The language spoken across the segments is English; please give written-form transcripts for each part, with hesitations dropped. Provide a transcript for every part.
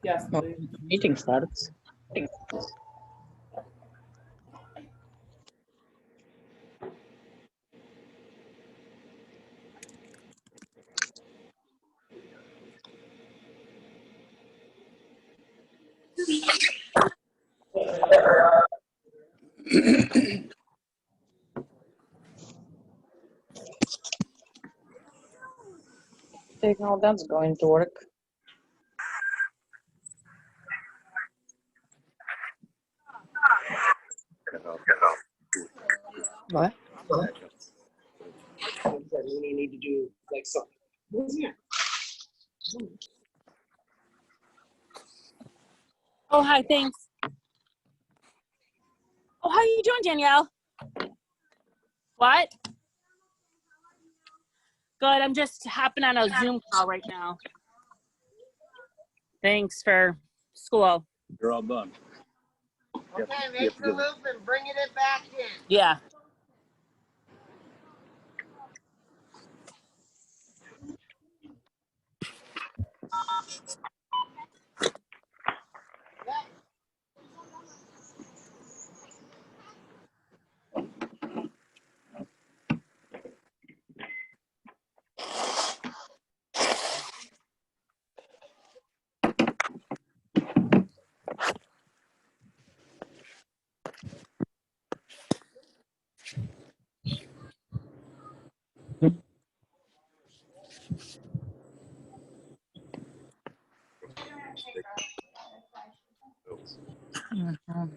Yes, Well, please. the meeting starts. Taking all that's going to work. What? We need to do like something. Who's here? Oh, hi, thanks. Oh, how are you doing, Danielle? What? Good, I'm just hopping on a Zoom call right now. Thanks for school. You're all done. Okay, make the loop and bring it back in. Yeah. Mhm.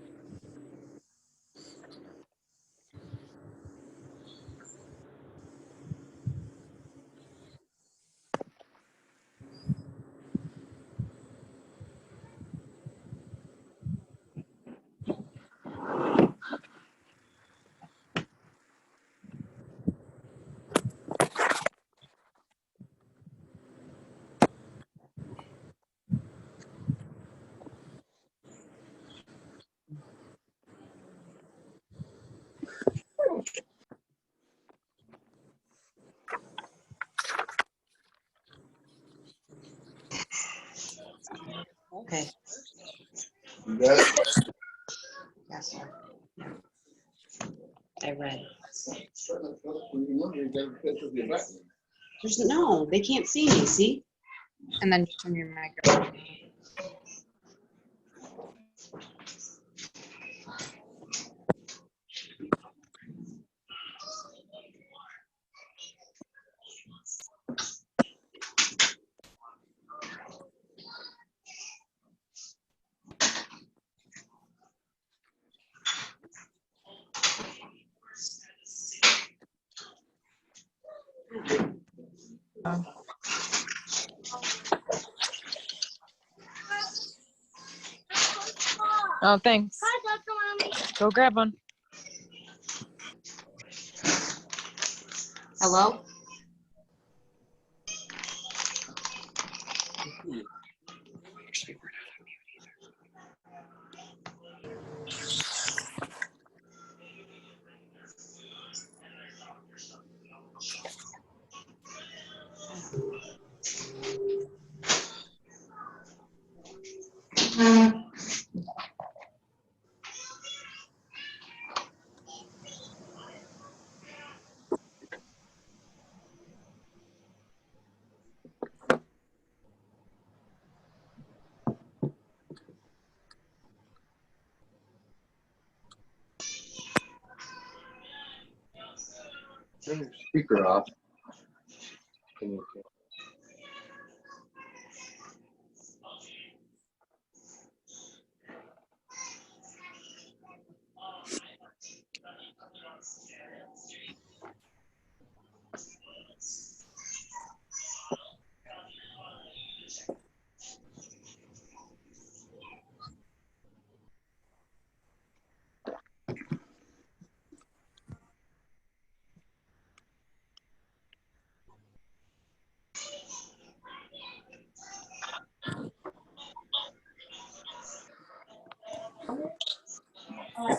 Okay. You got it? Yes, sir. I read. There's no, they can't see me, see? And then turn your microphone. Oh, thanks. Go grab one. Hello? Turn your speaker off. Can you-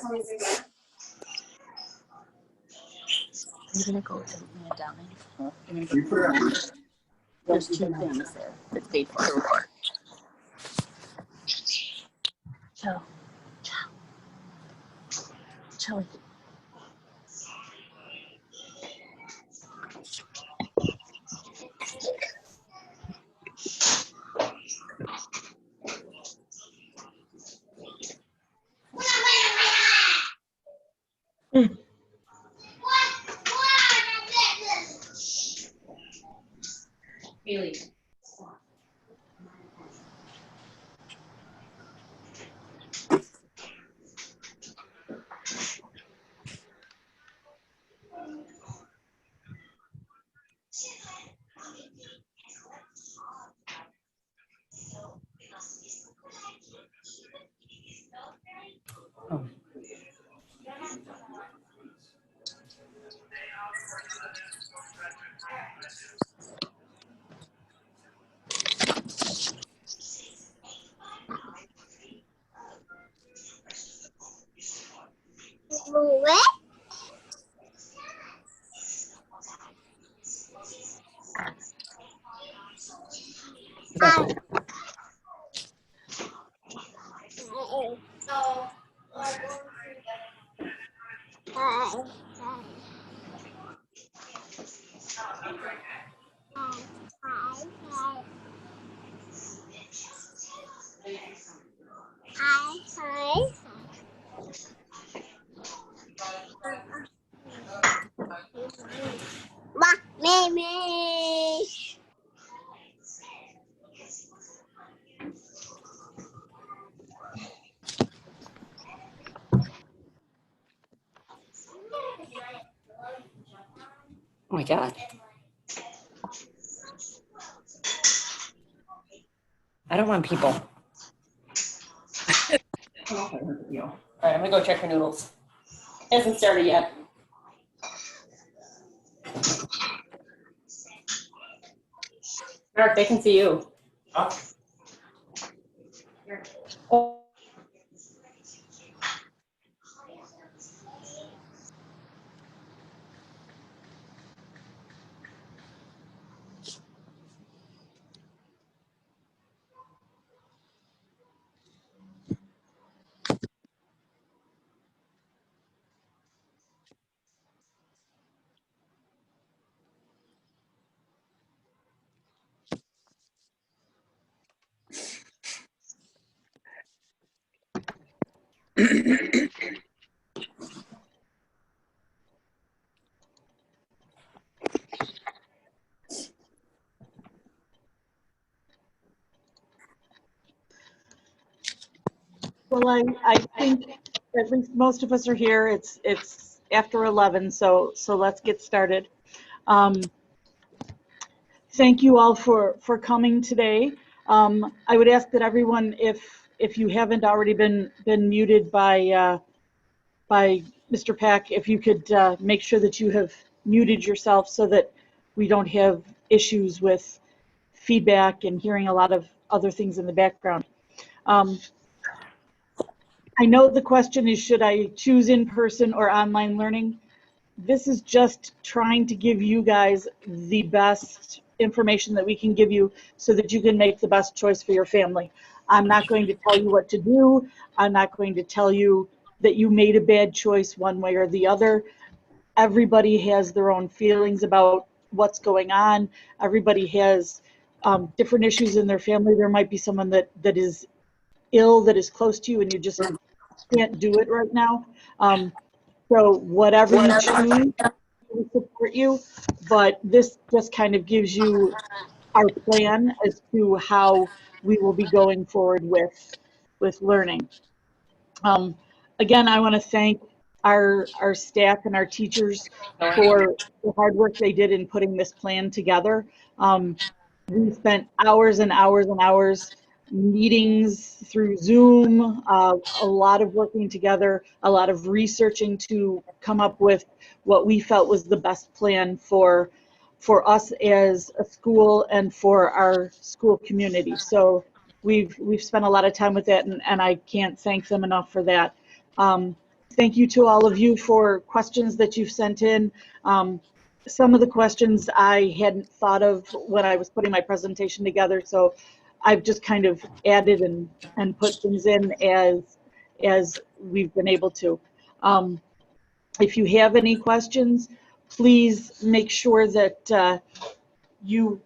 You're gonna go to the dining. You put it on. There's two things there. It's paid for. Ciao. Ciao. Ciao. Haley. Oh my God. I don't want people. All right, I'm gonna go check for noodles. Hasn't started yet. Mark, they can see you. Oh. Well, I think at least most of us are here. It's after 11, so let's get started. Thank you all for coming today. I would ask that everyone, if you haven't already been muted by Mr. Pack, if you could make sure that you have muted yourself so that we don't have issues with feedback and hearing a lot of other things in the background. I know the question is, should I choose in-person or online learning? This is just trying to give you guys the best information that we can give you so that you can make the best choice for your family. I'm not going to tell you what to do. I'm not going to tell you that you made a bad choice one way or the other. Everybody has their own feelings about what's going on. Everybody has different issues in their family. There might be someone that is ill, that is close to you, and you just can't do it right now. So whatever you choose, we support you, but this just kind of gives you our plan as to how we will be going forward with learning. Again, I want to thank our staff and our teachers for the hard work they did in putting this plan together. We spent hours and hours and hours meetings through Zoom, a lot of working together, a lot of researching to come up with what we felt was the best plan for us as a school and for our school community. So we've spent a lot of time with that, and I can't thank them enough for that. Thank you to all of you for questions that you've sent in. Some of the questions I hadn't thought of when I was putting my presentation together, so I've just kind of added and put things in as we've been able to. If you have any questions, please make sure that you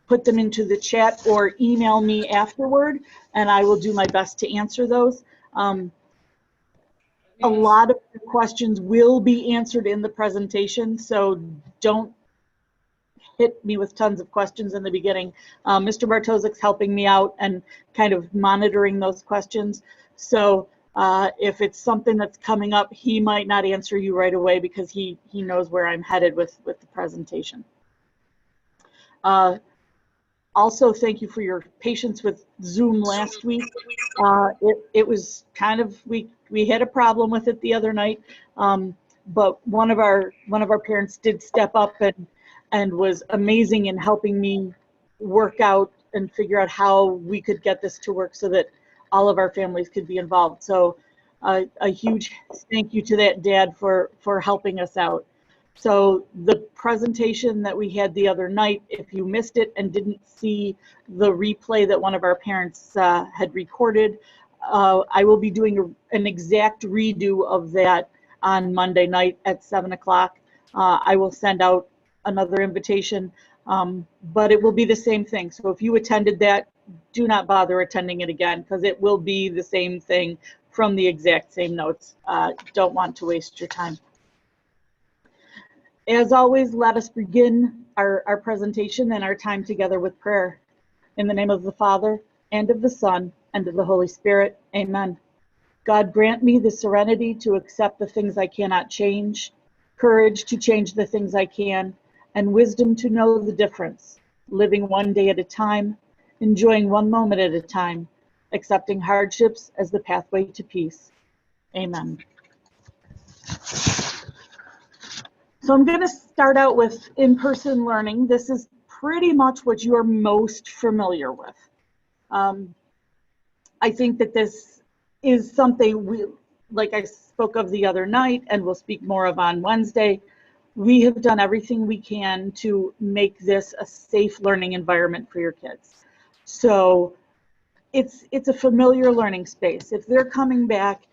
put them into the chat or email me afterward, and I will do my best to answer those. A lot of the questions will be answered in the presentation, so don't hit me with tons of questions in the beginning. Mr. Bartozik's helping me out and kind of monitoring those questions. So if it's something that's coming up, he might not answer you right away because he knows where I'm headed with the presentation. Also, thank you for your patience with Zoom last week. It was kind of, we had a problem with it the other night, but one of our parents did step up and was amazing in helping me work out and figure out how we could get this to work so that all of our families could be involved. So a huge thank you to that dad for helping us out. So the presentation that we had the other night, if you missed it and didn't see the replay that one of our parents had recorded, I will be doing an exact redo of that on Monday night at 7 o'clock. I will send out another invitation, but it will be the same thing. So if you attended that, do not bother attending it again because it will be the same thing from the exact same notes. Don't want to waste your time. As always, let us begin our presentation and our time together with prayer. In the name of the Father, and of the Son, and of the Holy Spirit, amen. God, grant me the serenity to accept the things I cannot change, courage to change the things I can, and wisdom to know the difference, living one day at a time, enjoying one moment at a time, accepting hardships as the pathway to peace. Amen. So I'm going to start out with in-person learning. This is pretty much what you're most familiar with. I think that this is something like I spoke of the other night and we'll speak more of on Wednesday. We have done everything we can to make this a safe learning environment for your kids. So it's a familiar learning space. If they're coming back,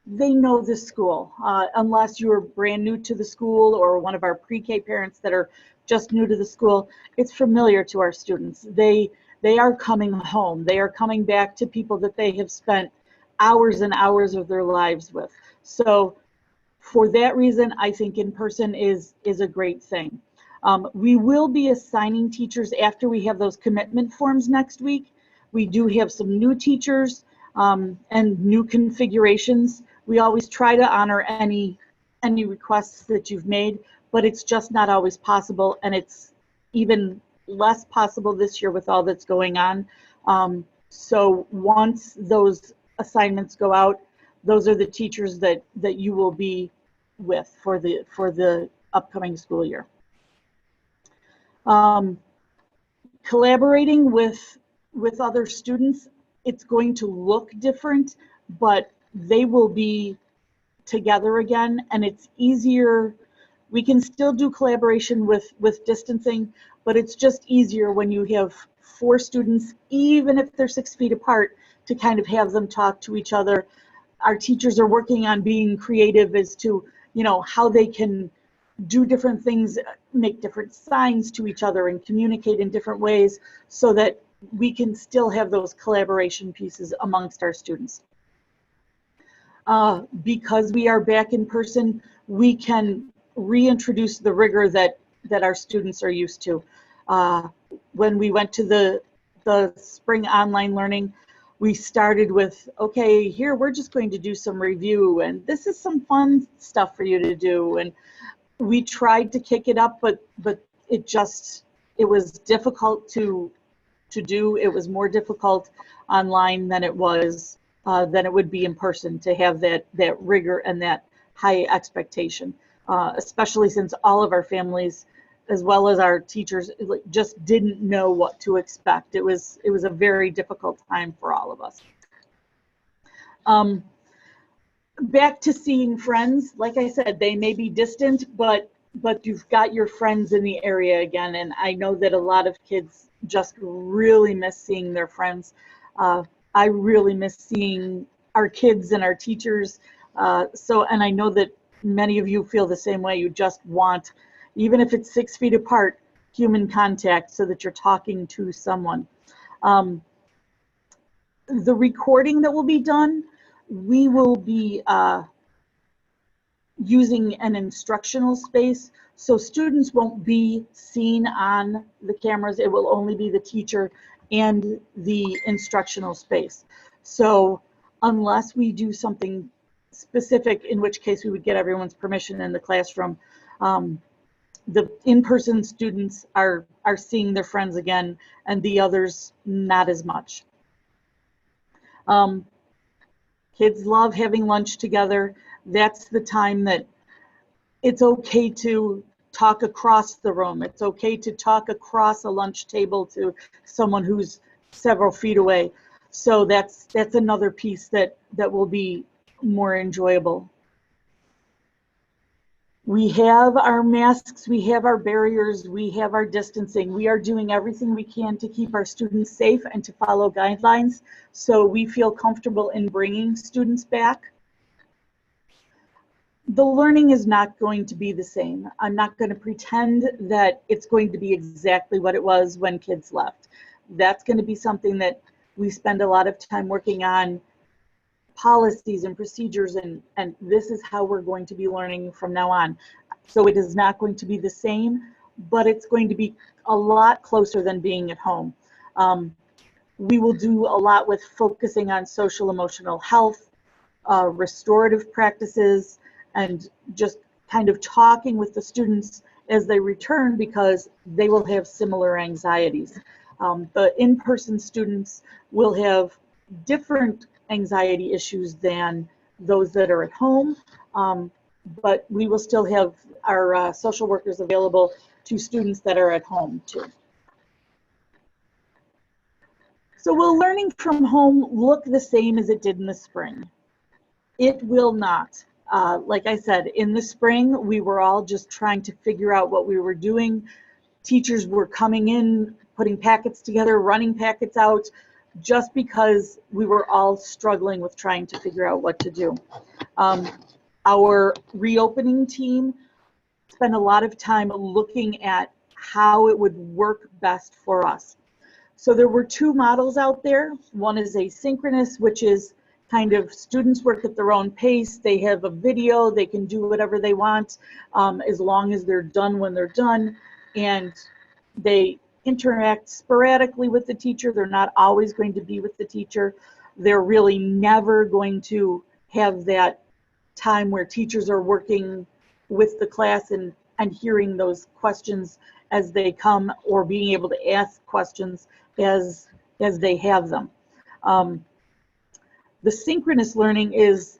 they know this school, unless you're brand new to the school or one of our pre-K parents that are just new to the school. It's familiar to our students. They are coming home. They are coming back to people that they have spent hours and hours of their lives with. So for that reason, I think in person is a great thing. We will be assigning teachers after we have those commitment forms next week. We do have some new teachers and new configurations. We always try to honor any requests that you've made, but it's just not always possible, and it's even less possible this year with all that's going on. So once those assignments go out, those are the teachers that you will be with for the upcoming school year. Collaborating with other students, it's going to look different, but they will be together again, and it's easier. We can still do collaboration with distancing, but it's just easier when you have 4 students, even if they're 6 feet apart, to kind of have them talk to each other. Our teachers are working on being creative as to, how they can do different things, make different signs to each other and communicate in different ways so that we can still have those collaboration pieces amongst our students. Because we are back in person, we can reintroduce the rigor that our students are used to. When we went to the spring online learning, we started with, okay, here we're just going to do some review, and this is some fun stuff for you to do. And we tried to kick it up, but it was difficult to do. It was more difficult online than it would be in person to have that rigor and that high expectation, especially since all of our families, as well as our teachers, just didn't know what to expect. It was a very difficult time for all of us. back to seeing friends. Like I said, they may be distant, but you've got your friends in the area again. And I know that a lot of kids just really miss seeing their friends. I really miss seeing our kids and our teachers. And I know that many of you feel the same way. You just want, even if it's 6 feet apart, human contact so that you're talking to someone. The recording that will be done, we will be using an instructional space, so students won't be seen on the cameras. It will only be the teacher and the instructional space. So unless we do something specific, in which case we would get everyone's permission in the classroom, the in-person students are seeing their friends again, and the others not as much. Kids love having lunch together. That's the time that it's okay to talk across the room. It's okay to talk across a lunch table to someone who's several feet away. So that's another piece that will be more enjoyable. We have our masks, we have our barriers, we have our distancing. We are doing everything we can to keep our students safe and to follow guidelines, so we feel comfortable in bringing students back. The learning is not going to be the same. I'm not going to pretend that it's going to be exactly what it was when kids left. That's going to be something that we spend a lot of time working on, policies and procedures, and this is how we're going to be learning from now on. So it is not going to be the same, but it's going to be a lot closer than being at home. We will do a lot with focusing on social emotional health, restorative practices, and just kind of talking with the students as they return, because they will have similar anxieties. The in-person students will have different anxiety issues than those that are at home, but we will still have our social workers available to students that are at home too. So will learning from home look the same as it did in the spring? It will not. Like I said, in the spring, we were all just trying to figure out what we were doing. Teachers were coming in, putting packets together, running packets out, just because we were all struggling with trying to figure out what to do. Our reopening team spent a lot of time looking at how it would work best for us. So there were 2 models out there. One is asynchronous, which is kind of students work at their own pace. They have a video, they can do whatever they want, as long as they're done when they're done, and they interact sporadically with the teacher. They're not always going to be with the teacher. They're really never going to have that time where teachers are working with the class and hearing those questions as they come, or being able to ask questions as they have them. The synchronous learning is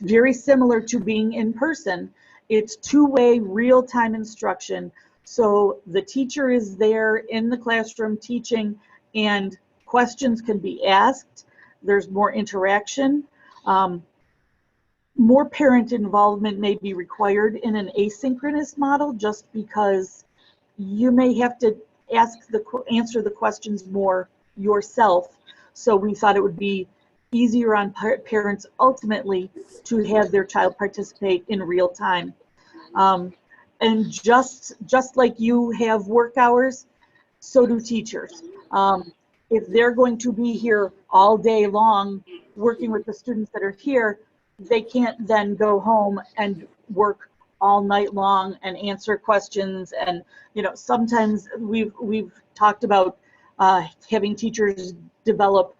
very similar to being in person. It's 2-way real-time instruction. So the teacher is there in the classroom teaching, and questions can be asked. There's more interaction. More parent involvement may be required in an asynchronous model, just because you may have to answer the questions more yourself. So we thought it would be easier on parents ultimately to have their child participate in real time. And just like you have work hours, so do teachers. If they're going to be here all day long working with the students that are here, they can't then go home and work all night long and answer questions. And sometimes we've talked about having teachers develop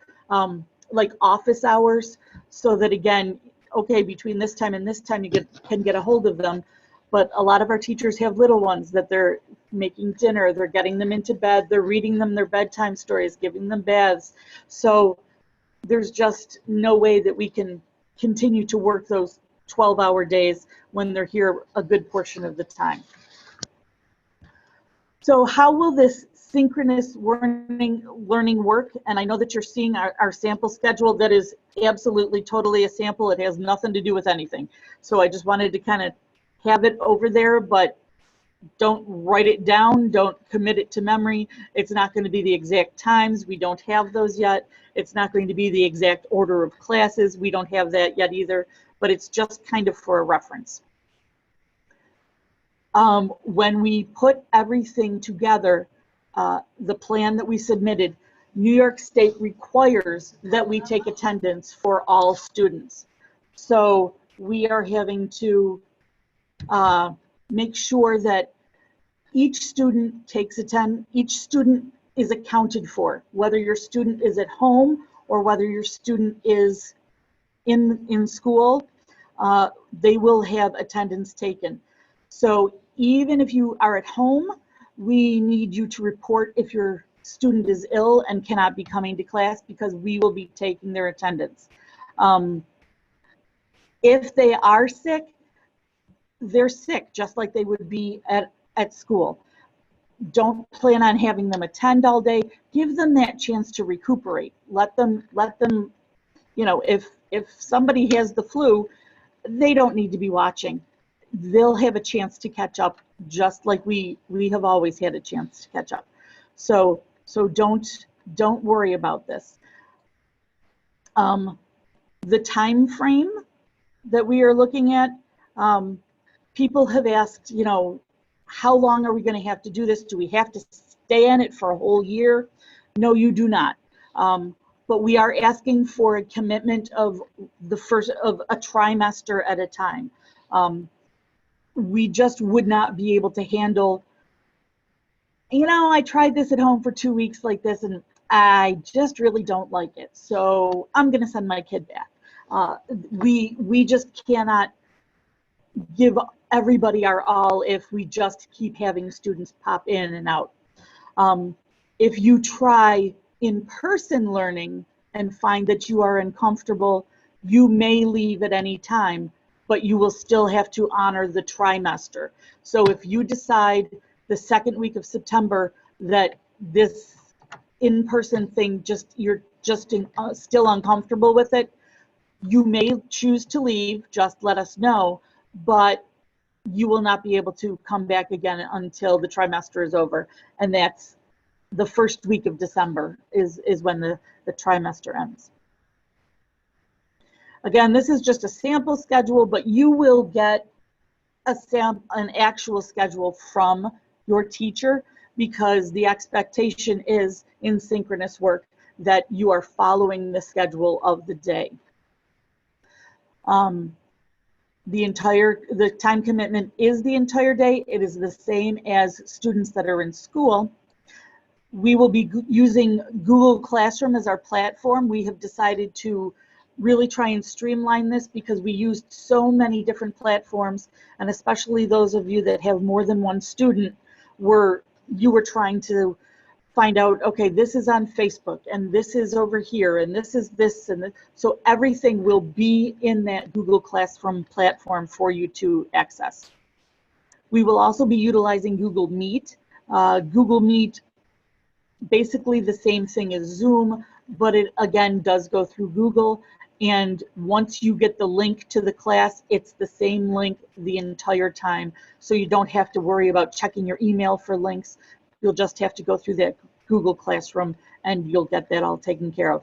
like office hours, so that again, okay, between this time and this time you can get a hold of them. But a lot of our teachers have little ones that they're making dinner, they're getting them into bed, they're reading them their bedtime stories, giving them baths. So there's just no way that we can continue to work those 12-hour days when they're here a good portion of the time. So how will this synchronous learning work, and I know that you're seeing our sample schedule that is absolutely totally a sample. It has nothing to do with anything. So I just wanted to kind of have it over there, but don't write it down, don't commit it to memory. It's not going to be the exact times. We don't have those yet. It's not going to be the exact order of classes. We don't have that yet either, but it's just kind of for a reference. When we put everything together, the plan that we submitted, New York State requires that we take attendance for all students. So we are having to make sure that each student each student is accounted for, whether your student is at home or whether your student is in school, they will have attendance taken. So even if you are at home, we need you to report if your student is ill and cannot be coming to class, because we will be taking their attendance. If they are sick, they're sick just like they would be at school. Don't plan on having them attend all day. Give them that chance to recuperate. Let them, you know, if somebody has the flu, they don't need to be watching. They'll have a chance to catch up, just like we have always had a chance to catch up. So don't worry about this. The time frame that we are looking at, people have asked, you know, how long are we going to have to do this? Do we have to stay in it for a whole year? No, you do not. But we are asking for a commitment of a trimester at a time. We just would not be able to handle, you know, I tried this at home for 2 weeks like this and I just really don't like it, so I'm going to send my kid back. We just cannot give everybody our all if we just keep having students pop in and out. If you try in-person learning and find that you are uncomfortable, you may leave at any time, but you will still have to honor the trimester. So if you decide the second week of September that this in-person thing, you're just still uncomfortable with it, you may choose to leave, just let us know, but you will not be able to come back again until the trimester is over. And that's the first week of December is when the trimester ends. Again, this is just a sample schedule, but you will get an actual schedule from your teacher, because the expectation is in synchronous work that you are following the schedule of the day. The time commitment is the entire day. It is the same as students that are in school. We will be using Google Classroom as our platform. We have decided to really try and streamline this because we used so many different platforms, and especially those of you that have more than one student, you were trying to find out, okay, this is on Facebook and this is over here and this is this and this. So everything will be in that Google Classroom platform for you to access. We will also be utilizing Google Meet. Google Meet, basically the same thing as Zoom, but it again does go through Google. And once you get the link to the class, it's the same link the entire time. So you don't have to worry about checking your email for links. You'll just have to go through that Google Classroom and you'll get that all taken care of.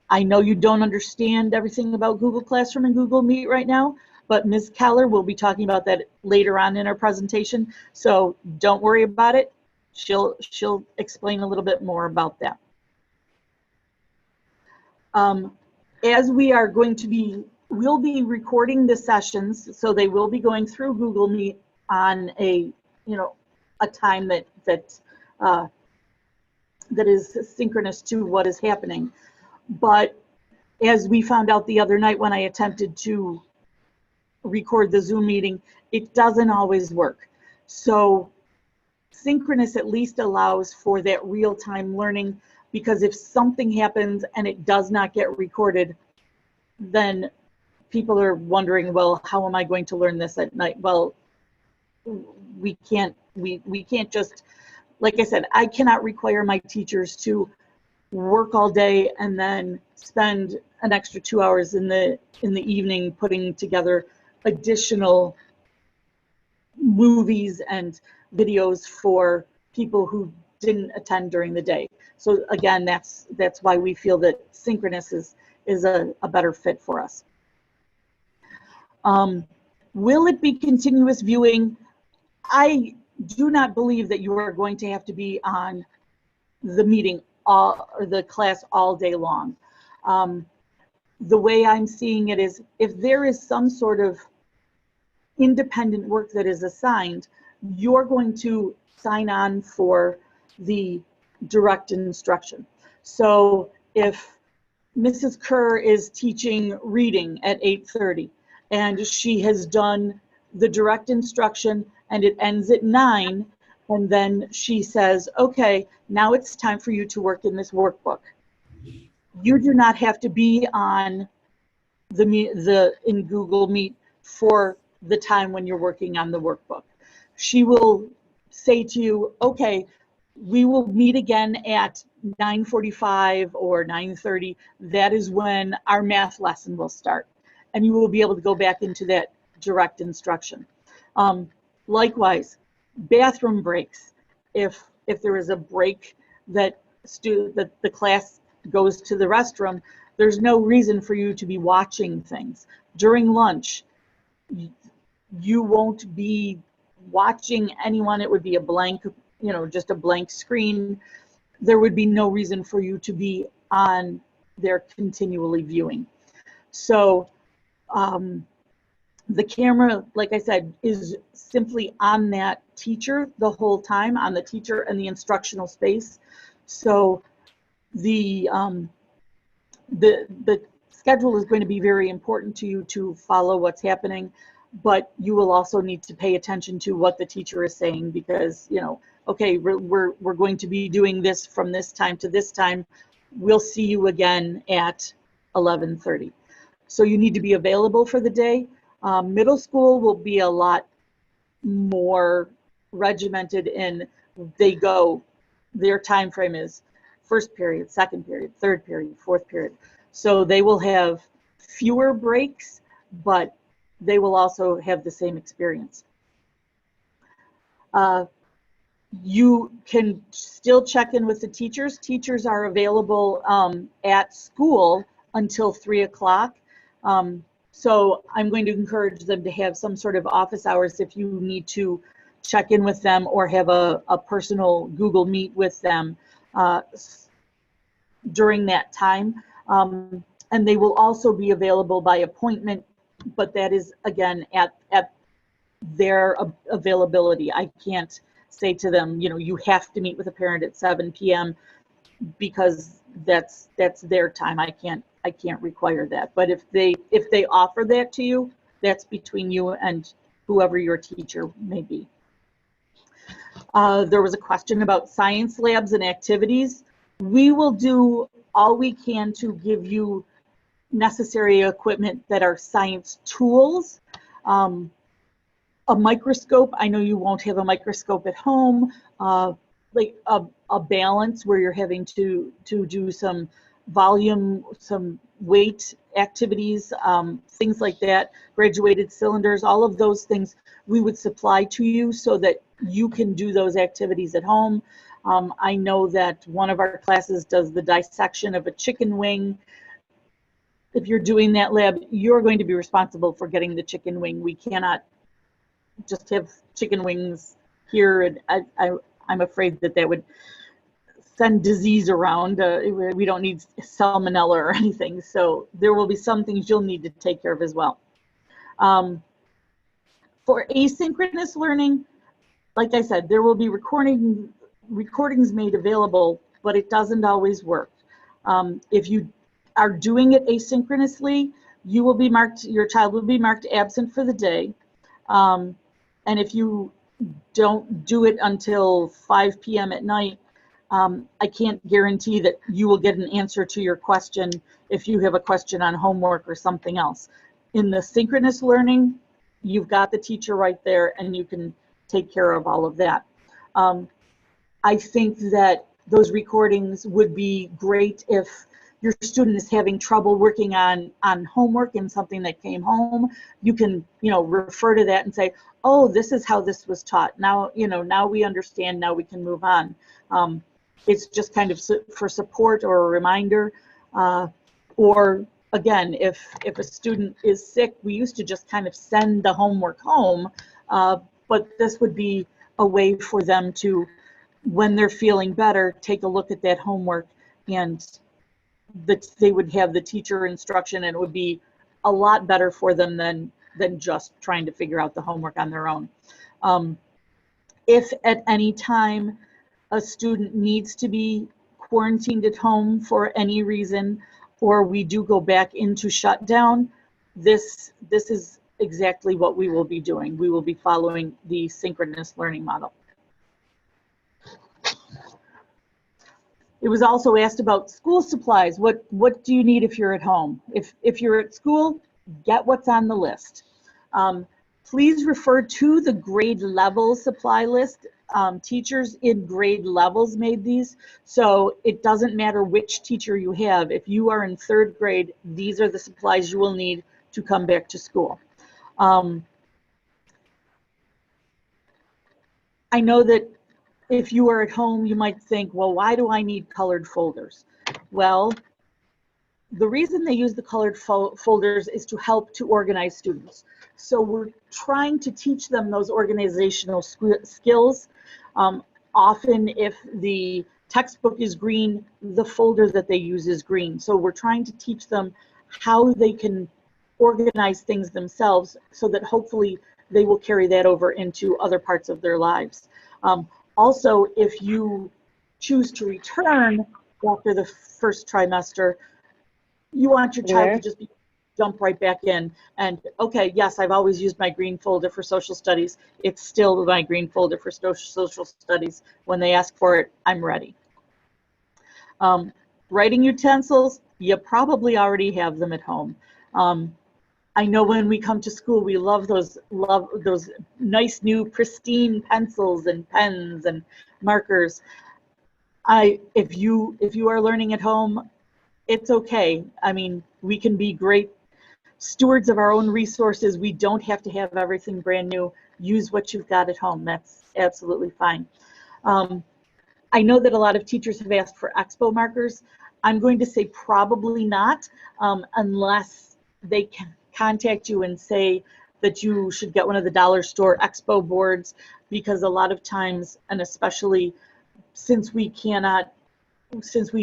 I know you don't understand everything about Google Classroom and Google Meet right now, but Ms. Keller will be talking about that later on in our presentation. So don't worry about it. She'll explain a little bit more about that. As we are going to we'll be recording the sessions, so they will be going through Google Meet on a time that is synchronous to what is happening. But as we found out the other night when I attempted to record the Zoom meeting, it doesn't always work. So synchronous at least allows for that real-time learning, because if something happens and it does not get recorded, then people are wondering, well, how am I going to learn this at night? Well, we can't just like I said, I cannot require my teachers to work all day and then spend an extra 2 hours in the evening putting together additional movies and videos for people who didn't attend during the day. So again, that's why we feel that synchronous is a better fit for us. Will it be continuous viewing? I do not believe that you are going to have to be on the meeting or the class all day long. The way I'm seeing it is if there is some sort of independent work that is assigned, you're going to sign on for the direct instruction. So if Mrs. Kerr is teaching reading at 8:30 and she has done the direct instruction and it ends at 9, and then she says, okay, now it's time for you to work in this workbook. You do not have to be on in Google Meet for the time when you're working on the workbook. She will say to you, okay, we will meet again at 9:45 or 9:30. That is when our math lesson will start. And you will be able to go back into that direct instruction. Likewise, bathroom breaks. If there is a break that the class goes to the restroom, there's no reason for you to be watching things. During lunch, you won't be watching anyone. It would be a blank, just a blank screen. There would be no reason for you to be on there continually viewing. So the camera, like I said, is simply on that teacher the whole time, on the teacher and the instructional space. So the schedule is going to be very important to you to follow what's happening, but you will also need to pay attention to what the teacher is saying because, okay, we're going to be doing this from this time to this time. We'll see you again at 11:30. So you need to be available for the day. Middle school will be a lot more regimented in their time frame is first period, second period, third period, fourth period. So they will have fewer breaks, but they will also have the same experience. You can still check in with the teachers. Teachers are available at school until 3 o'clock. So I'm going to encourage them to have some sort of office hours if you need to check in with them or have a personal Google Meet with them during that time. And they will also be available by appointment, but that is, again, at their availability. I can't say to them, you have to meet with a parent at 7 p.m. because that's their time. I can't require that. But if they offer that to you, that's between you and whoever your teacher may be. There was a question about science labs and activities. We will do all we can to give you necessary equipment that are science tools. A microscope, I know you won't have a microscope at home, like a balance where you're having to do some volume, some weight activities, things like that, graduated cylinders, all of those things we would supply to you so that you can do those activities at home. I know that one of our classes does the dissection of a chicken wing. If you're doing that lab, you're going to be responsible for getting the chicken wing. We cannot just have chicken wings here, and I'm afraid that would send disease around. We don't need salmonella or anything, so there will be some things you'll need to take care of as well. For asynchronous learning, like I said, there will be recordings made available, but it doesn't always work. If you are doing it asynchronously, your child will be marked absent for the day. And if you don't do it until 5 p.m. at night, I can't guarantee that you will get an answer to your question if you have a question on homework or something else. In the synchronous learning, you've got the teacher right there and you can take care of all of that. I think that those recordings would be great if your student is having trouble working on homework and something that came home. You can, refer to that and say, oh, this is how this was taught. Now, now we understand, now we can move on. It's just kind of for support or a reminder. Or again, if a student is sick, we used to just kind of send the homework home, but this would be a way for them to, when they're feeling better, take a look at that homework, and that they would have the teacher instruction, and it would be a lot better for them than just trying to figure out the homework on their own. If at any time a student needs to be quarantined at home for any reason, or we do go back into shutdown, this is exactly what we will be doing. We will be following the synchronous learning model. It was also asked about school supplies. What do you need if you're at home? If you're at school, get what's on the list. Please refer to the grade level supply list. Teachers in grade levels made these, so it doesn't matter which teacher you have. If you are in 3rd grade, these are the supplies you will need to come back to school. I know that if you are at home, you might think, well, why do I need colored folders? Well, the reason they use the colored folders is to help to organize students. So we're trying to teach them those organizational skills. Often if the textbook is green, the folder that they use is green. So we're trying to teach them how they can organize things themselves, so that hopefully they will carry that over into other parts of their lives. Also, if you choose to return after the 1st trimester, you want your child to just jump right back in and, okay, yes, I've always used my green folder for social studies. It's still my green folder for social studies. When they ask for it, I'm ready. Writing utensils, you probably already have them at home. I know when we come to school, we love those nice new pristine pencils and pens and markers. If you are learning at home, it's okay. I mean, we can be great stewards of our own resources. We don't have to have everything brand new. Use what you've got at home. That's absolutely fine. I know that a lot of teachers have asked for expo markers. I'm going to say probably not, unless they can contact you and say that you should get one of the dollar store expo boards, because a lot of times, and especially since we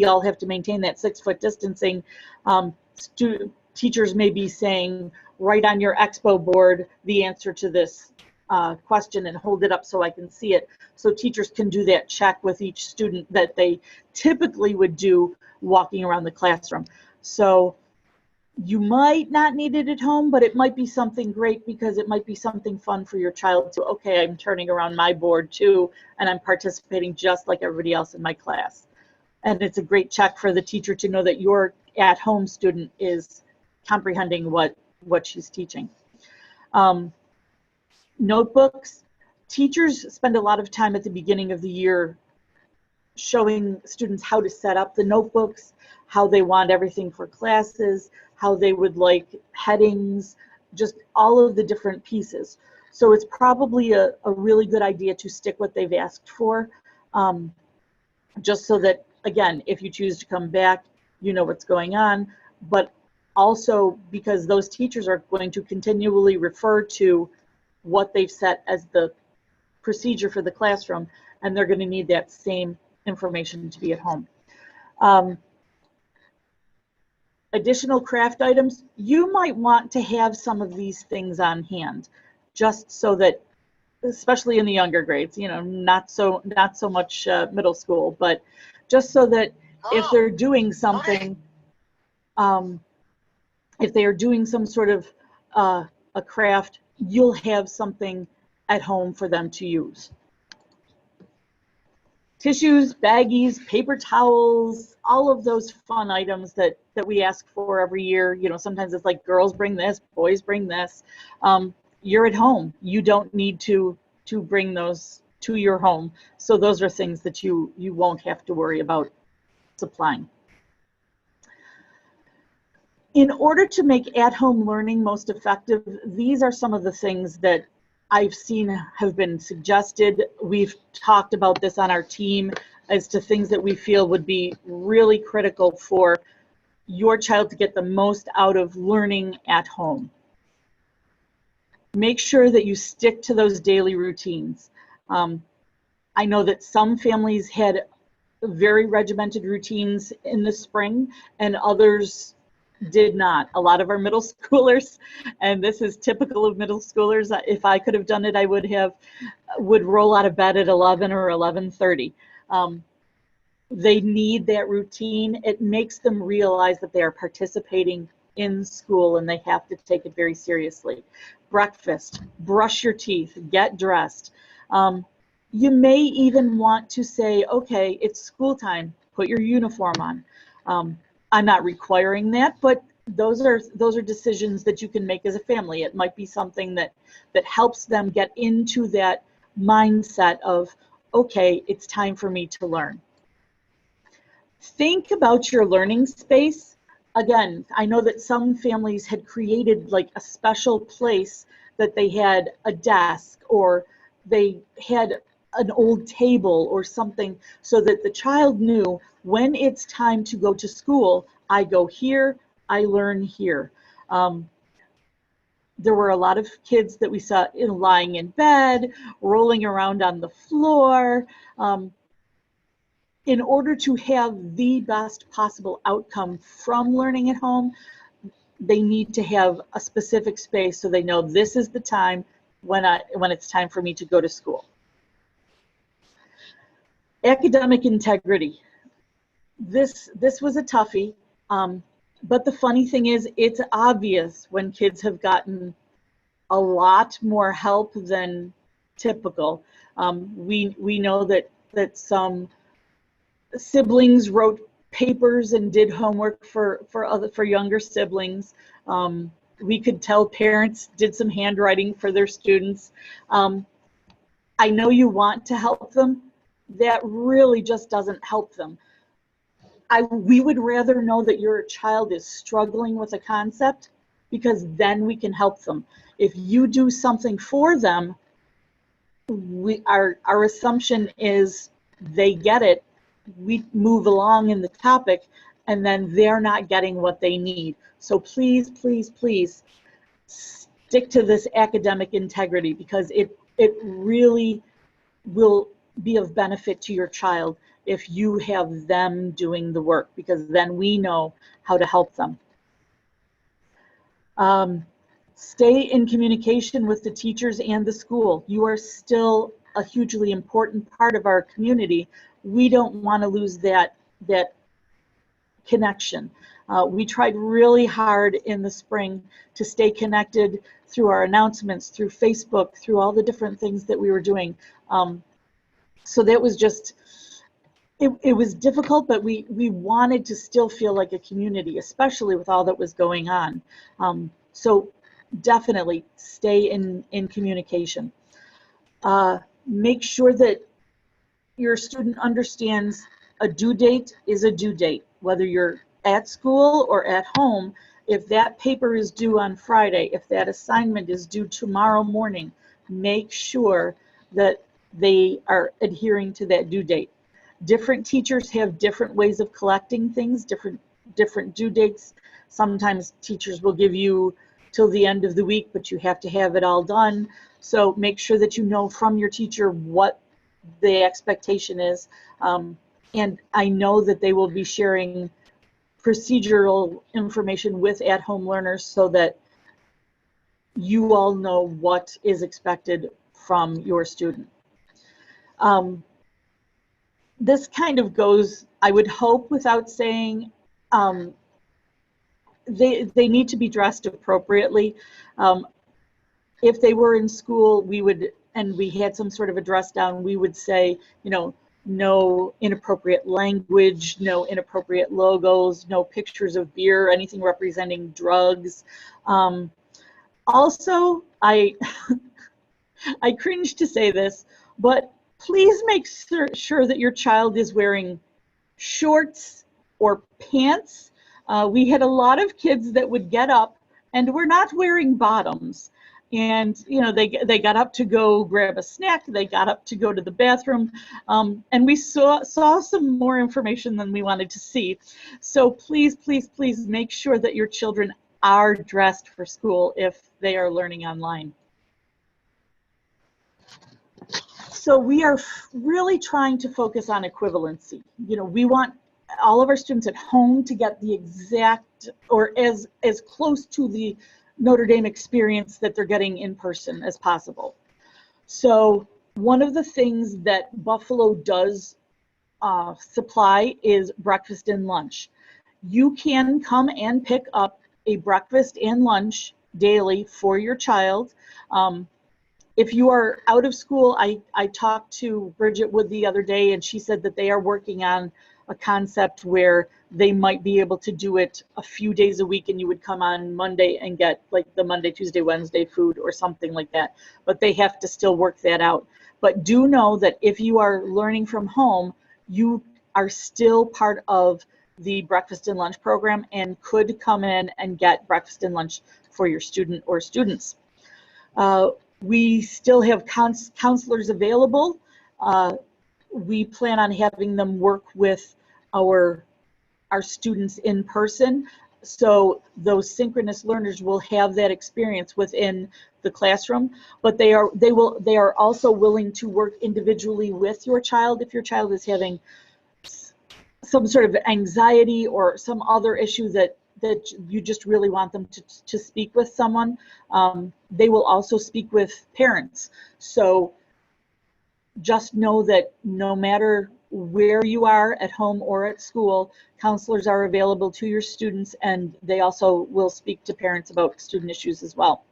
all have to maintain that 6-foot distancing, teachers may be saying, write on your expo board the answer to this question and hold it up so I can see it. So teachers can do that check with each student that they typically would do walking around the classroom. So you might not need it at home, but it might be something great, because it might be something fun for your child to, okay, I'm turning around my board too, and I'm participating just like everybody else in my class. And it's a great check for the teacher to know that your at-home student is comprehending what she's teaching. Notebooks. Teachers spend a lot of time at the beginning of the year showing students how to set up the notebooks, how they want everything for classes, how they would like headings, just all of the different pieces. So it's probably a really good idea to stick what they've asked for, just so that, again, if you choose to come back, you know what's going on, but also because those teachers are going to continually refer to what they've set as the procedure for the classroom, and they're going to need that same information to be at home. Additional craft items, you might want to have some of these things on hand, just so that, especially in the younger grades, not so much middle school, but just so that if they're doing something, if they are doing some sort of a craft, you'll have something at home for them to use. Tissues, baggies, paper towels, all of those fun items that we ask for every year. Sometimes it's like girls bring this, boys bring this. You're at home. You don't need to bring those to your home. So those are things that you won't have to worry about supplying. In order to make at-home learning most effective, these are some of the things that I've seen have been suggested. We've talked about this on our team as to things that we feel would be really critical for your child to get the most out of learning at home. Make sure that you stick to those daily routines. I know that some families had very regimented routines in the spring and others did not. A lot of our middle schoolers, and this is typical of middle schoolers, if I could have done it, I would roll out of bed at 11 or 11:30. They need that routine. It makes them realize that they are participating in school and they have to take it very seriously. Breakfast, brush your teeth, get dressed. You may even want to say, okay, it's school time, put your uniform on. I'm not requiring that, but those are decisions that you can make as a family. It might be something that helps them get into that mindset of, okay, it's time for me to learn. Think about your learning space. Again, I know that some families had created like a special place that they had a desk or they had an old table or something so that the child knew when it's time to go to school, I go here, I learn here. There were a lot of kids that we saw lying in bed, rolling around on the floor. In order to have the best possible outcome from learning at home, they need to have a specific space so they know this is the time when it's time for me to go to school. Academic integrity. This was a toughie, but the funny thing is it's obvious when kids have gotten a lot more help than typical. We know that some siblings wrote papers and did homework for younger siblings. We could tell parents did some handwriting for their students. I know you want to help them. That really just doesn't help them. We would rather know that your child is struggling with a concept because then we can help them. If you do something for them, our assumption is they get it. We move along in the topic and then they're not getting what they need. So please, please, please stick to this academic integrity because it really will be of benefit to your child if you have them doing the work, because then we know how to help them. Stay in communication with the teachers and the school. You are still a hugely important part of our community. We don't want to lose that connection. We tried really hard in the spring to stay connected through our announcements, through Facebook, through all the different things that we were doing. So that was just, it was difficult, but we wanted to still feel like a community, especially with all that was going on. So definitely stay in communication. Make sure that your student understands a due date is a due date, whether you're at school or at home. If that paper is due on Friday, if that assignment is due tomorrow morning, make sure that they are adhering to that due date. Different teachers have different ways of collecting things, different due dates. Sometimes teachers will give you till the end of the week, but you have to have it all done. So make sure that you know from your teacher what the expectation is. And I know that they will be sharing procedural information with at-home learners so that you all know what is expected from your student. This kind of goes, I would hope, without saying, they need to be dressed appropriately. If they were in school, we would, and we had some sort of a dress down, we would say, you know, no inappropriate language, no inappropriate logos, no pictures of beer, anything representing drugs. Also, I cringe to say this, but please make sure that your child is wearing shorts or pants. We had a lot of kids that would get up and were not wearing bottoms. And, you know, they got up to go grab a snack, they got up to go to the bathroom, and we saw some more information than we wanted to see. So please, please, please make sure that your children are dressed for school if they are learning online. So we are really trying to focus on equivalency. You know, we want all of our students at home to get the exact, or as close to the Notre Dame experience that they're getting in person as possible. So one of the things that Buffalo does supply is breakfast and lunch. You can come and pick up a breakfast and lunch daily for your child. If you are out of school, I talked to Bridget Wood the other day, and she said that they are working on a concept where they might be able to do it a few days a week, and you would come on Monday and get like the Monday, Tuesday, Wednesday food or something like that. But they have to still work that out. But do know that if you are learning from home, you are still part of the breakfast and lunch program and could come in and get breakfast and lunch for your student or students. We still have counselors available. We plan on having them work with our students in person, so those synchronous learners will have that experience within the classroom, but they are also willing to work individually with your child if your child is having some sort of anxiety or some other issue that you just really want them to speak with someone. They will also speak with parents. So just know that no matter where you are, at home or at school, counselors are available to your students, and they also will speak to parents about student issues as well.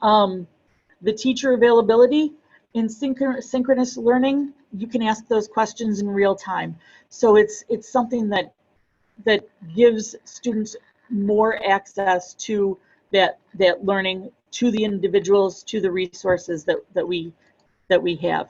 The teacher availability in synchronous learning, you can ask those questions in real time. So it's something that gives students more access to that learning, to the individuals, to the resources that we have.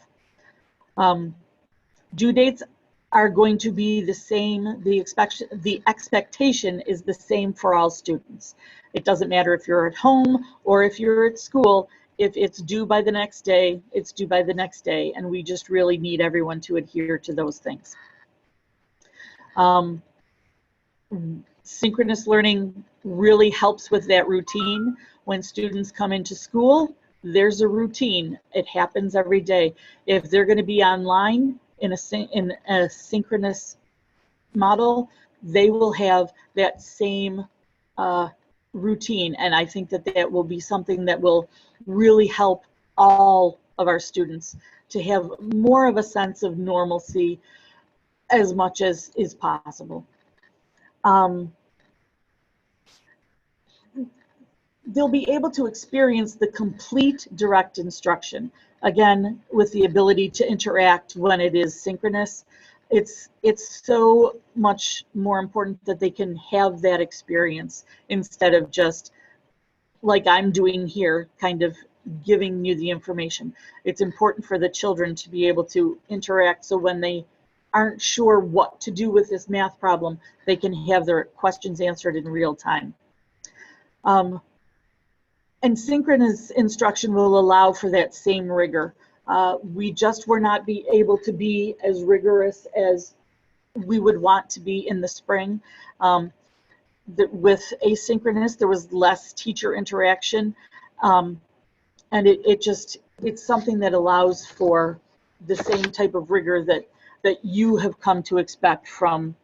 Due dates are going to be the same. The expectation is the same for all students. It doesn't matter if you're at home or if you're at school. If it's due by the next day, it's due by the next day, and we just really need everyone to adhere to those things. Synchronous learning really helps with that routine. When students come into school, there's a routine. It happens every day. If they're going to be online in a synchronous model, they will have that same routine, and I think that will be something that will really help all of our students to have more of a sense of normalcy as much as is possible. They'll be able to experience the complete direct instruction, again, with the ability to interact when it is synchronous. It's so much more important that they can have that experience instead of just like I'm doing here, kind of giving you the information. It's important for the children to be able to interact, so when they aren't sure what to do with this math problem, they can have their questions answered in real time. And synchronous instruction will allow for that same rigor. We just were not able to be as rigorous as we would want to be in the spring. With asynchronous, there was less teacher interaction, and it's something that allows for the same type of rigor that you have come to expect from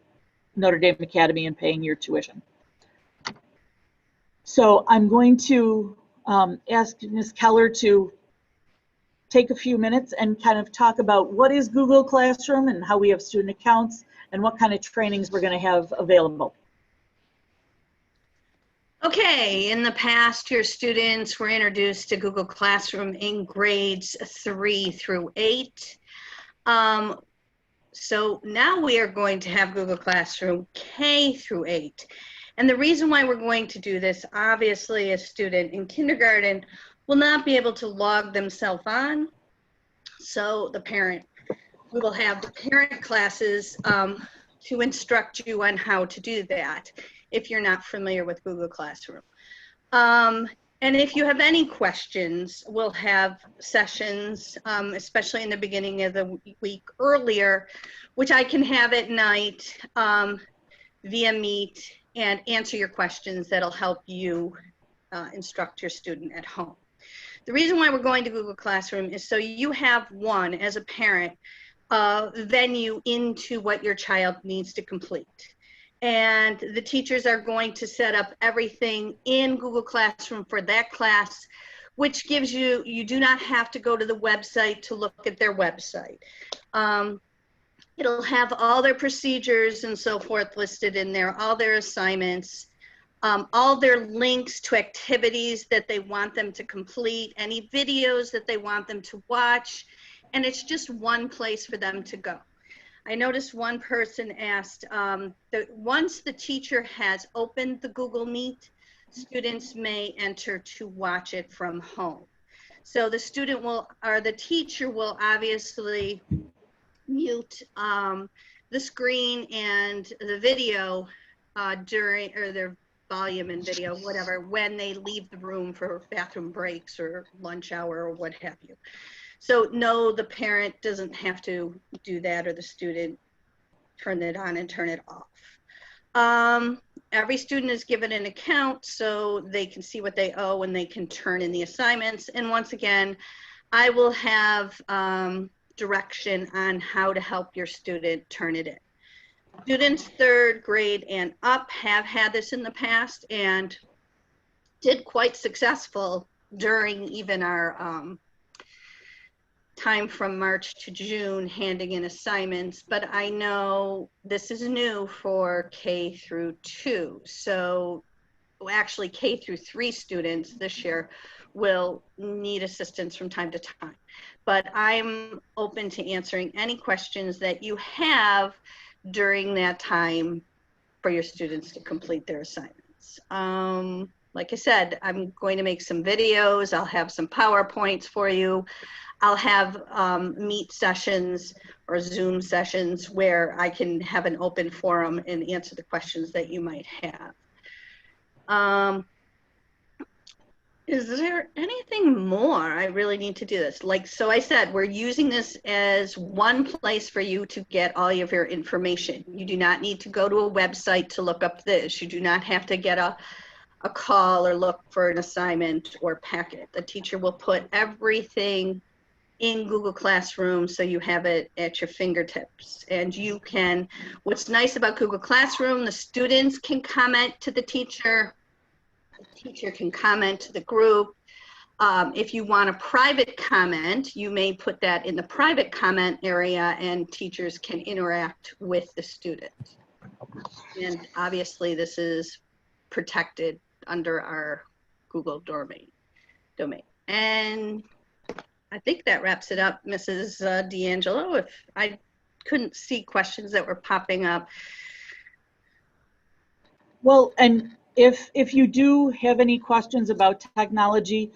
Notre Dame Academy and paying your tuition. So I'm going to ask Ms. Keller to take a few minutes and kind of talk about what is Google Classroom and how we have student accounts and what kind of trainings we're going to have available. Okay, in the past, your students were introduced to Google Classroom in grades 3 through 8. So now we are going to have Google Classroom K through 8. And the reason why we're going to do this, obviously a student in kindergarten will not be able to log themselves on So we will have the parent classes to instruct you on how to do that if you're not familiar with Google Classroom. And if you have any questions, we'll have sessions, especially in the beginning of the week earlier, which I can have at night via Meet and answer your questions that'll help you instruct your student at home. The reason why we're going to Google Classroom is so you have one, as a parent, venue into what your child needs to complete. And the teachers are going to set up everything in Google Classroom for that class, which gives you do not have to go to the website to look at their website. It'll have all their procedures and so forth listed in there, all their assignments, all their links to activities that they want them to complete, any videos that they want them to watch, and it's just one place for them to go. I noticed one person asked that once the teacher has opened the Google Meet, students may enter to watch it from home. So the student will, or the teacher will obviously mute the screen and the video during, or their volume and video, whatever, when they leave the room for bathroom breaks or lunch hour or what have you. So no, the parent doesn't have to do that, or the student turn it on and turn it off. Every student is given an account so they can see what they owe and they can turn in the assignments. And once again, I will have direction on how to help your student turn it in. Students 3rd grade and up have had this in the past and did quite successful during even our time from March to June handing in assignments, but I know this is new for K through 2. So actually K through 3 students this year will need assistance from time to time. But I'm open to answering any questions that you have during that time for your students to complete their assignments. Like I said, I'm going to make some videos. I'll have some PowerPoints for you. I'll have Meet sessions or Zoom sessions where I can have an open forum and answer the questions that you might have. Is there anything more I really need to do this? Like, so I said, we're using this as one place for you to get all of your information. You do not need to go to a website to look up this. You do not have to get a call or look for an assignment or packet. The teacher will put everything in Google Classroom so you have it at your fingertips. And you can, what's nice about Google Classroom, the students can comment to the teacher can comment to the group. If you want a private comment, you may put that in the private comment area and teachers can interact with the student. And obviously this is protected under our Google domain. And I think that wraps it up, Mrs. D'Angelo. If I couldn't see questions that were popping up. Well, and if you do have any questions about technology,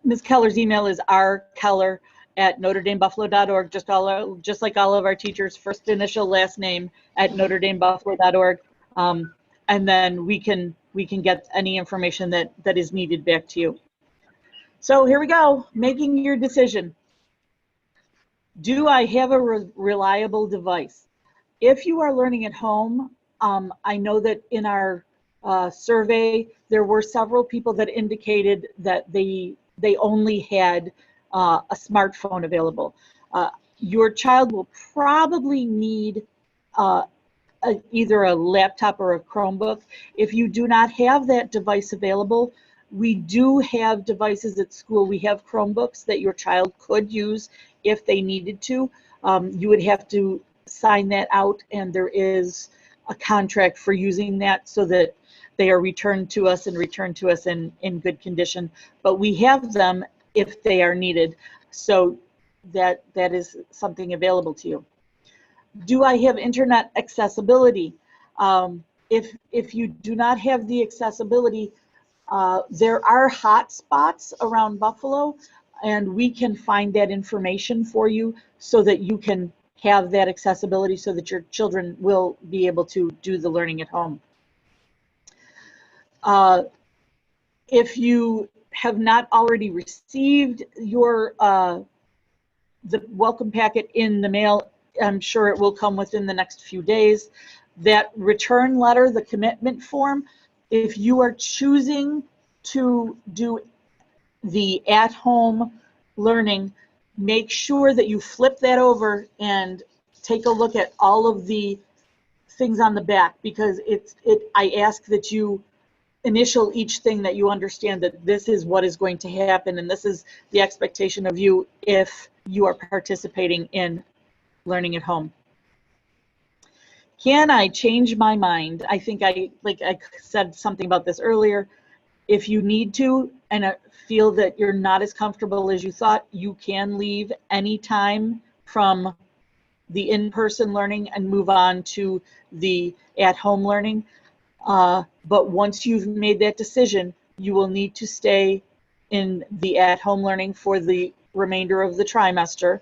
Ms. Keller's email is rkeller@NotreDameBuffalo.org, just like all of our teachers' first initial last name @NotreDameBuffalo.org. And then we can get any information that is needed back to you. So here we go, making your decision. Do I have a reliable device? If you are learning at home, I know that in our survey, there were several people that indicated that they only had a smartphone available. Your child will probably need either a laptop or a Chromebook. If you do not have that device available, we do have devices at school. We have Chromebooks that your child could use if they needed to. You would have to sign that out, and there is a contract for using that so that they are returned to us in good condition. But we have them if they are needed, so that is something available to you. Do I have internet accessibility? If you do not have the accessibility, there are hot spots around Buffalo. and we can find that information for you so that you can have that accessibility so that your children will be able to do the learning at home. If you have not already received your the welcome packet in the mail, I'm sure it will come within the next few days. That return letter, the commitment form, if you are choosing to do the at-home learning, make sure that you flip that over and take a look at all of the things on the back, because I ask that you initial each thing, that you understand that this is what is going to happen and this is the expectation of you if you are participating in learning at home. Can I change my mind? I think I said something about this earlier. If you need to and feel that you're not as comfortable as you thought, you can leave anytime from the in-person learning and move on to the at-home learning. But once you've made that decision, you will need to stay in the at-home learning for the remainder of the trimester.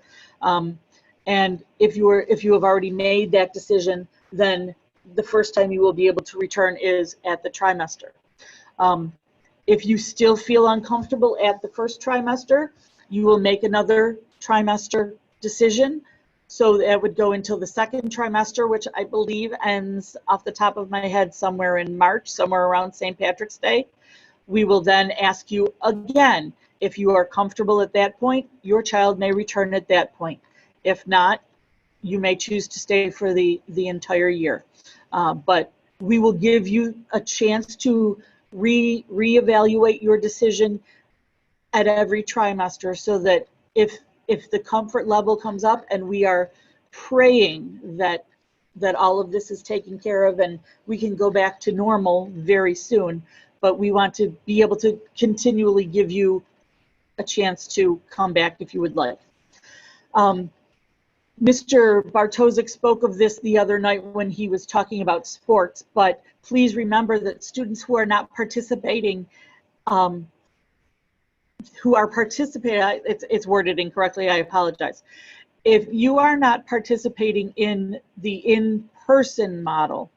And if you have already made that decision, then the first time you will be able to return is at the trimester. If you still feel uncomfortable at the first trimester, you will make another trimester decision. So that would go until the second trimester, which I believe ends off the top of my head somewhere in March, somewhere around St. Patrick's Day. We will then ask you again, if you are comfortable at that point, your child may return at that point. If not, you may choose to stay for the entire year. But we will give you a chance to reevaluate your decision at every trimester, so that if the comfort level comes up, and we are praying that all of this is taken care of and we can go back to normal very soon, but we want to be able to continually give you a chance to come back if you would like. Mr. Bartosik spoke of this the other night when he was talking about sports, but please remember that students who are not participating, it's worded incorrectly, I apologize. If you are not participating in the in-person model,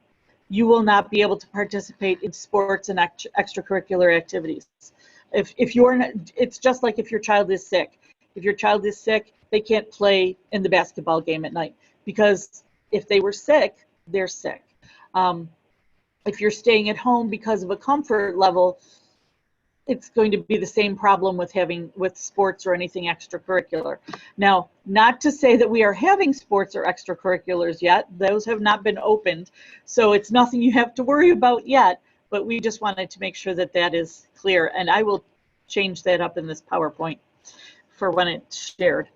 you will not be able to participate in sports and extracurricular activities. If you're not, it's just like if your child is sick. If your child is sick, they can't play in the basketball game at night, because if they were sick, they're sick. If you're staying at home because of a comfort level, it's going to be the same problem with sports or anything extracurricular. Now, not to say that we are having sports or extracurriculars yet. Those have not been opened, so it's nothing you have to worry about yet, but we just wanted to make sure that that is clear, and I will change that up in this PowerPoint for when it's shared.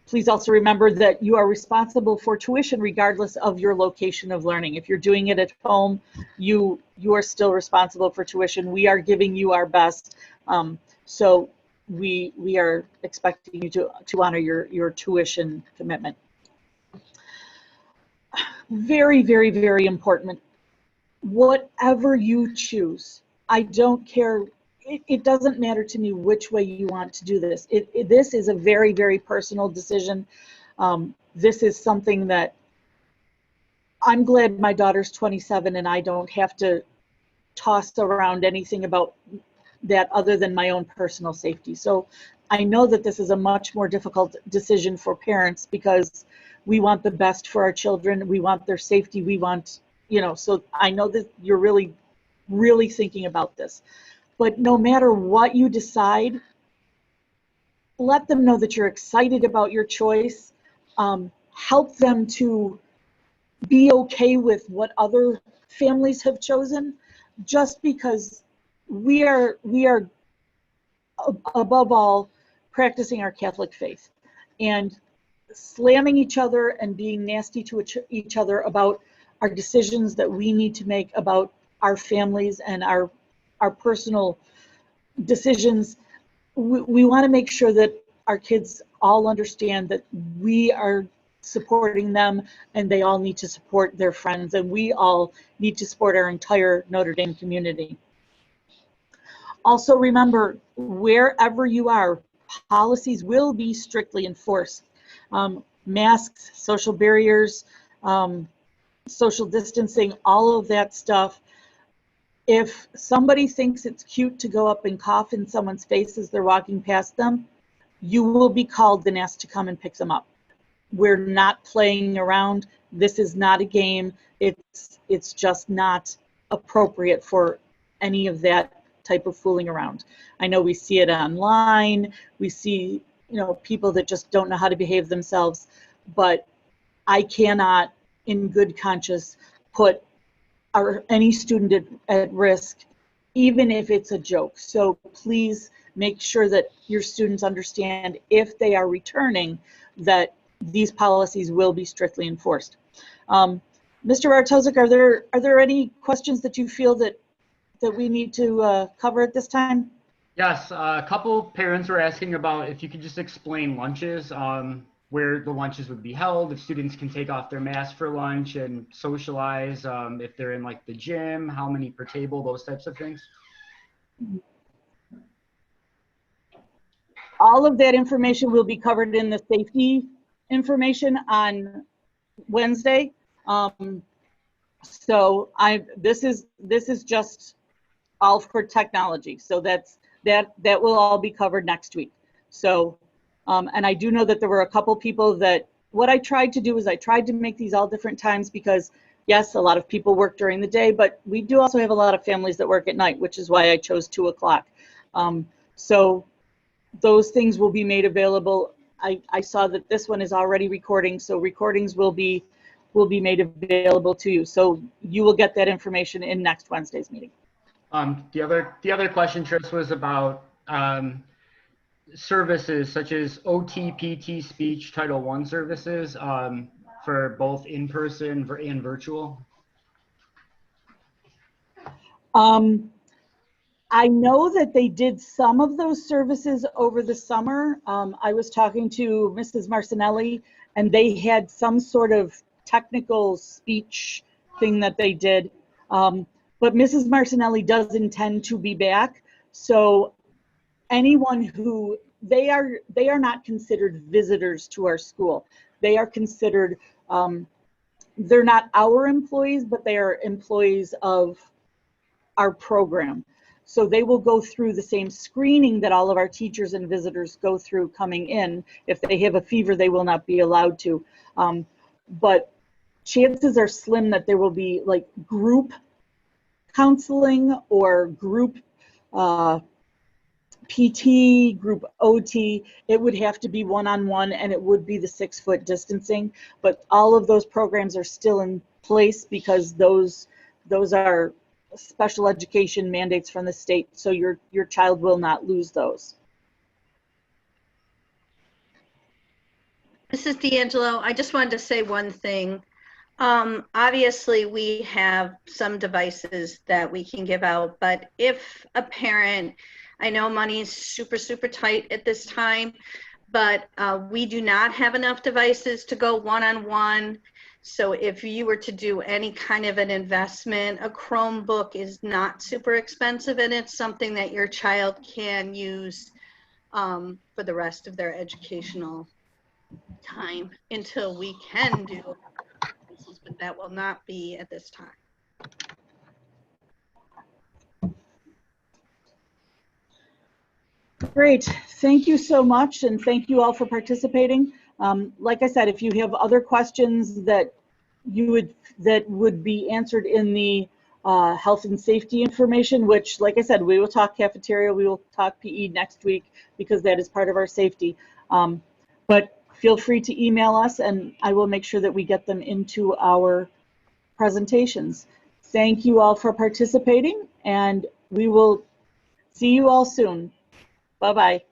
Please also remember that you are responsible for tuition regardless of your location of learning. If you're doing it at home, you are still responsible for tuition. We are giving you our best, so we are expecting you to honor your tuition commitment. Very, very, very important. Whatever you choose, I don't care. It doesn't matter to me which way you want to do this. This is a very, very personal decision. This is something that I'm glad my daughter's 27 and I don't have to toss around anything about that other than my own personal safety. So I know that this is a much more difficult decision for parents, because we want the best for our children. We want their safety. We want, so I know that you're really, really thinking about this. But no matter what you decide, let them know that you're excited about your choice. Help them to be okay with what other families have chosen, just because we are above all practicing our Catholic faith, and slamming each other and being nasty to each other about our decisions that we need to make about our families and our personal decisions. We want to make sure that our kids all understand that we are supporting them, and they all need to support their friends, and we all need to support our entire Notre Dame community. Also remember, wherever you are, policies will be strictly enforced. Masks, social barriers, social distancing, all of that stuff. If somebody thinks it's cute to go up and cough in someone's face as they're walking past them, you will be called and asked to come and pick them up. We're not playing around. This is not a game. It's just not appropriate for any of that type of fooling around. I know we see it online. We see, people that just don't know how to behave themselves, but I cannot, in good conscience, put any student at risk, even if it's a joke. So please make sure that your students understand, if they are returning, that these policies will be strictly enforced. Mr. Bartosik, are there any questions that you feel that we need to cover at this time? Yes, a couple parents were asking about if you could just explain lunches, where the lunches would be held, if students can take off their mask for lunch and socialize, if they're in like the gym, how many per table, those types of things. All of that information will be covered in the safety information on Wednesday. So this is just all for technology. So that will all be covered next week. So, and I do know that there were a couple people that, what I tried to do is I tried to make these all different times, because yes, a lot of people work during the day, but we do also have a lot of families that work at night, which is why I chose 2 o'clock. So those things will be made available. I saw that this one is already recording, so recordings will be made available to you. So you will get that information in next Wednesday's meeting. The other question, Tris, was about services such as OT, PT, speech, Title I services for both in-person and virtual. I know that they did some of those services over the summer. I was talking to Mrs. Marcinelli, and they had some sort of technical speech thing that they did. But Mrs. Marcinelli does intend to be back. So anyone who, they are not considered visitors to our school. They are considered, they're not our employees, but they are employees of our program. So they will go through the same screening that all of our teachers and visitors go through coming in. If they have a fever, they will not be allowed to. But chances are slim that there will be like group counseling or group PT, group OT. It would have to be one-on-one, and it would be the 6-foot distancing. But all of those programs are still in place, because those are special education mandates from the state, so your child will not lose those. Mrs. D'Angelo, I just wanted to say one thing. Obviously, we have some devices that we can give out, but if a parent, I know money is super, super tight at this time, but we do not have enough devices to go one-on-one. So if you were to do any kind of an investment, a Chromebook is not super expensive, and it's something that your child can use for the rest of their educational time until we can do, but that will not be at this time. Great, thank you so much, and thank you all for participating. Like I said, if you have other questions that would be answered in the health and safety information, which, like I said, we will talk cafeteria, we will talk PE next week, because that is part of our safety. But feel free to email us, and I will make sure that we get them into our presentations. Thank you all for participating, and we will see you all soon. Bye-bye.